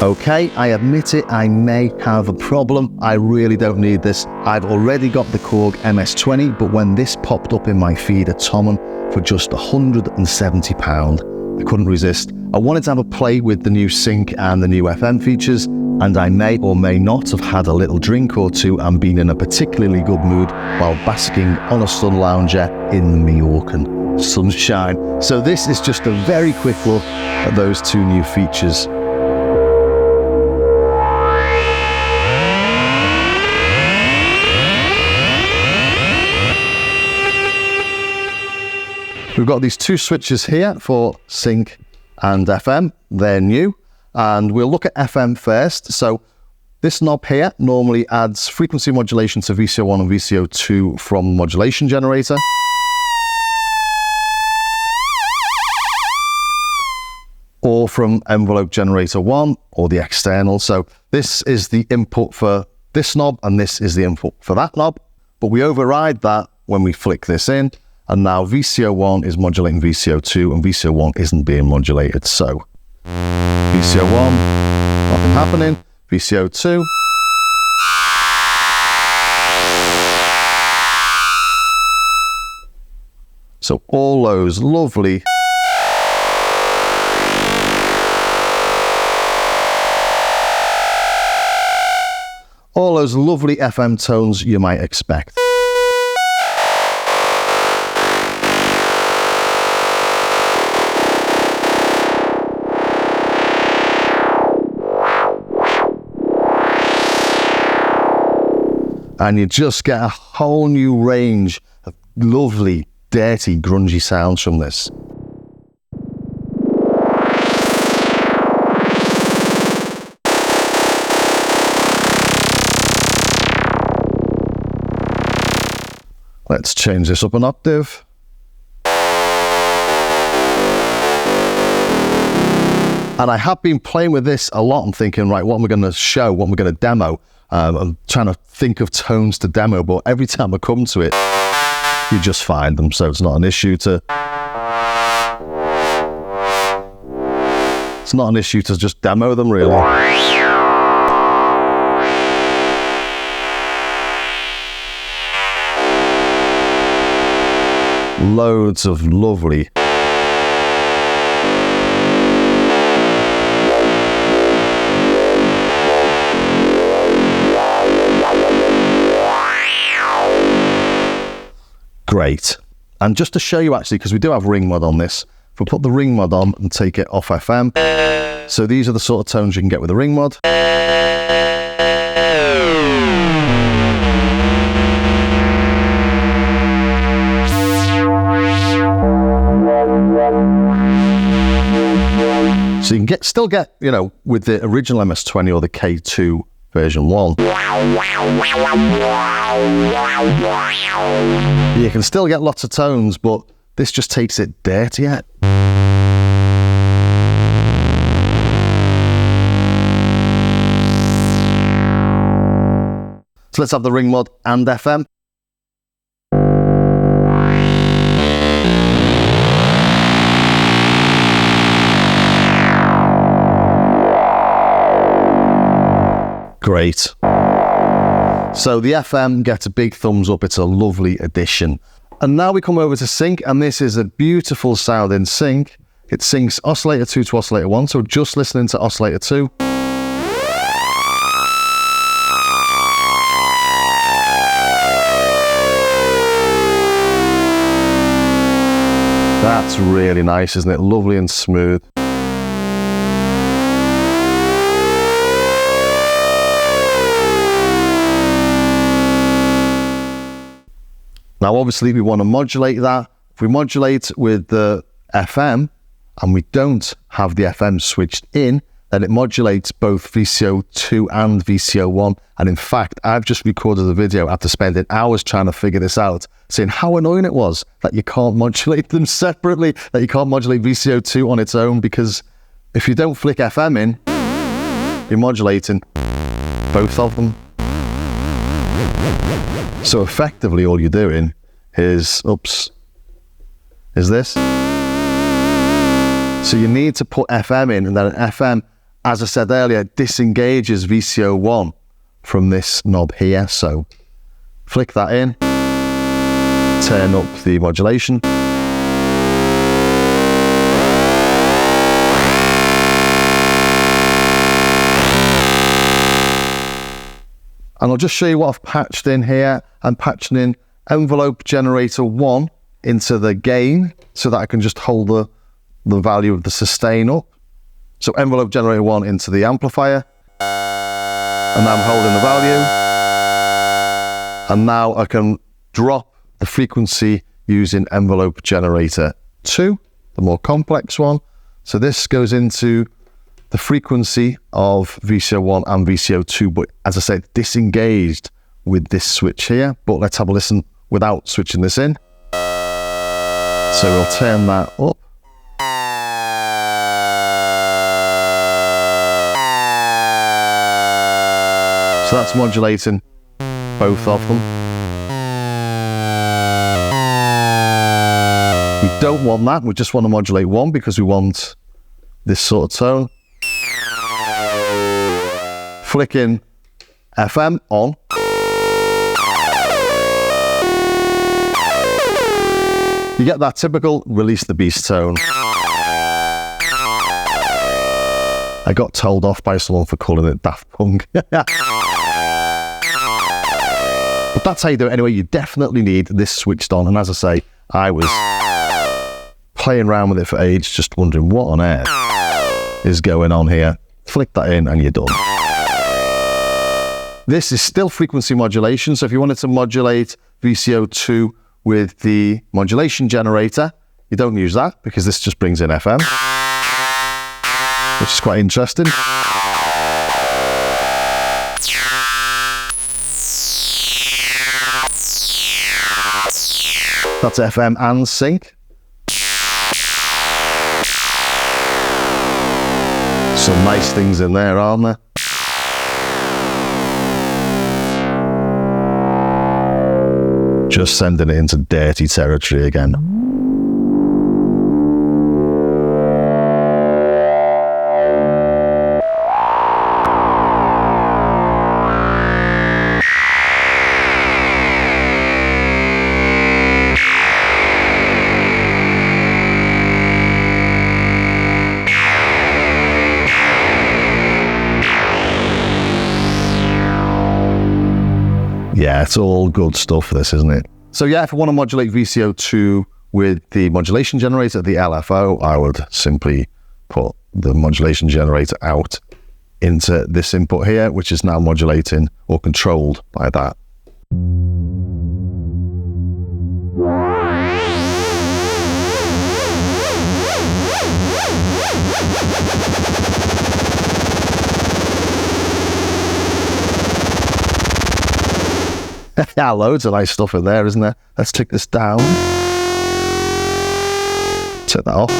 Okay, I admit it, I may have a problem. I really don't need this. I've already got the Korg MS20, but when this popped up in my feed at Tommen for just £170, I couldn't resist. I wanted to have a play with the new sync and the new FM features, and I may or may not have had a little drink or two and been in a particularly good mood while basking on a sun lounger in the Mallorcan sunshine. So this is just a very quick look at those two new features. We've got these two switches here for sync and FM. They're new, and we'll look at FM first. So this knob here normally adds frequency modulation to VCO1 and VCO2 from the modulation generator. Or from envelope generator 1 or the external. So this is the input for this knob and this is the input for that knob. But we override that when we flick this in. And now VCO1 is modulating VCO2 and VCO1 isn't being modulated. So VCO1, nothing happening. VCO2. So all those lovely FM tones you might expect. And you just get a whole new range of lovely, dirty, grungy sounds from this. Let's change this up an octave. And I have been playing with this a lot and thinking, right, what am I going to show? What am I going to demo? I'm trying to think of tones to demo, but every time I come to it, you just find them. So it's not an issue to just demo them, really. Loads of lovely great. And just to show you actually, because we do have ring mod on this, if we put the ring mod on and take it off FM, so these are the sort of tones you can get with the ring mod. So you can still get, you know, with the original MS20 or the K2 version 1. You can still get lots of tones, but this just takes it dirtier. So let's have the ring mod and FM. Great. So the FM gets a big thumbs up. It's a lovely addition. And now we come over to sync, and this is a beautiful sound in sync. It syncs oscillator 2 to oscillator 1, so just listening to oscillator 2. That's really nice, isn't it? Lovely and smooth. Now, obviously, we want to modulate that. If we modulate with the FM and we don't have the FM switched in, then it modulates both VCO2 and VCO1. And in fact, I've just recorded a video after spending hours trying to figure this out, saying how annoying it was that you can't modulate them separately, that you can't modulate VCO2 on its own, because if you don't flick FM in, you're modulating both of them. So effectively all you're doing is, is this. So you need to put FM in, and then an FM as I said earlier, disengages VCO1 from this knob here. So flick that in, turn up the modulation. And I'll just show you what I've patched in here. I'm patching in envelope generator 1 into the gain so that I can just hold the value of the sustain up. So envelope generator 1 into the amplifier. And now I'm holding the value. And now I can drop the frequency using envelope generator 2, the more complex one. So this goes into the frequency of VCO1 and VCO2, but as I said, disengaged with this switch here. But let's have a listen without switching this in. So we'll turn that up. So that's modulating both of them. We don't want that, we just want to modulate one because we want this sort of tone. Flicking FM on. You get that typical release the beast tone. I got told off by someone for calling it Daft Punk. But that's how you do it anyway. You definitely need this switched on. And as I say, I was playing around with it for ages, just wondering what on earth is going on here. Flick that in and you're done. This is still frequency modulation, so if you wanted to modulate VCO2 with the modulation generator, you don't use that because this just brings in FM, which is quite interesting. That's FM and sync. Some nice things in there, aren't there? Just sending it into dirty territory again. Yeah, it's all good stuff, this, isn't it? So yeah, if I want to modulate VCO2 with the modulation generator, the LFO, I would simply put the modulation generator out into this input here, which is now modulating or controlled by that. Yeah, loads of nice stuff in there, isn't there? Let's take this down. Turn that off.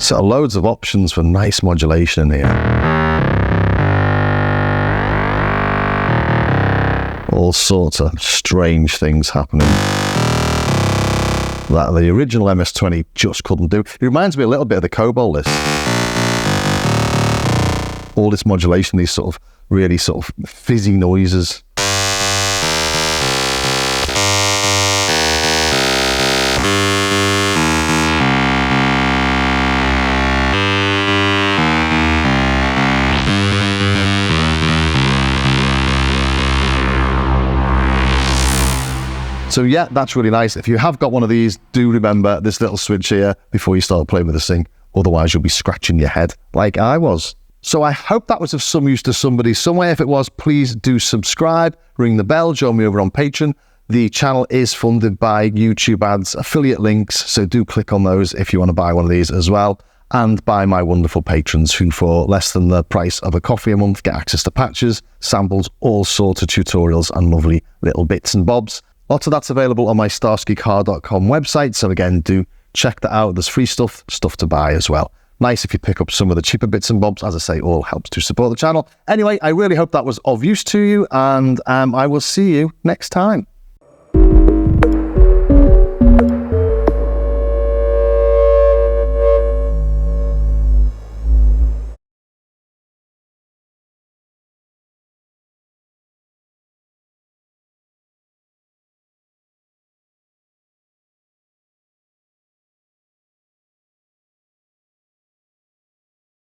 So loads of options for nice modulation in here. All sorts of strange things happening that the original MS20 just couldn't do. It reminds me a little bit of the Cobalt, this. All this modulation, these sort of really sort of fizzy noises. So yeah, that's really nice. If you have got one of these, do remember this little switch here before you start playing with this thing. Otherwise, you'll be scratching your head like I was. So I hope that was of some use to somebody somewhere. If it was, please do subscribe, ring the bell, join me over on Patreon. The channel is funded by YouTube ads, affiliate links, so do click on those if you want to buy one of these as well. And by my wonderful patrons who, for less than the price of a coffee a month, get access to patches, samples, all sorts of tutorials and lovely little bits and bobs. Lots of that's available on my StarskyCar.com website, so again, do check that out. There's free stuff to buy as well. Nice if you pick up some of the cheaper bits and bobs. As I say, all helps to support the channel. Anyway, I really hope that was of use to you, and I will see you next time.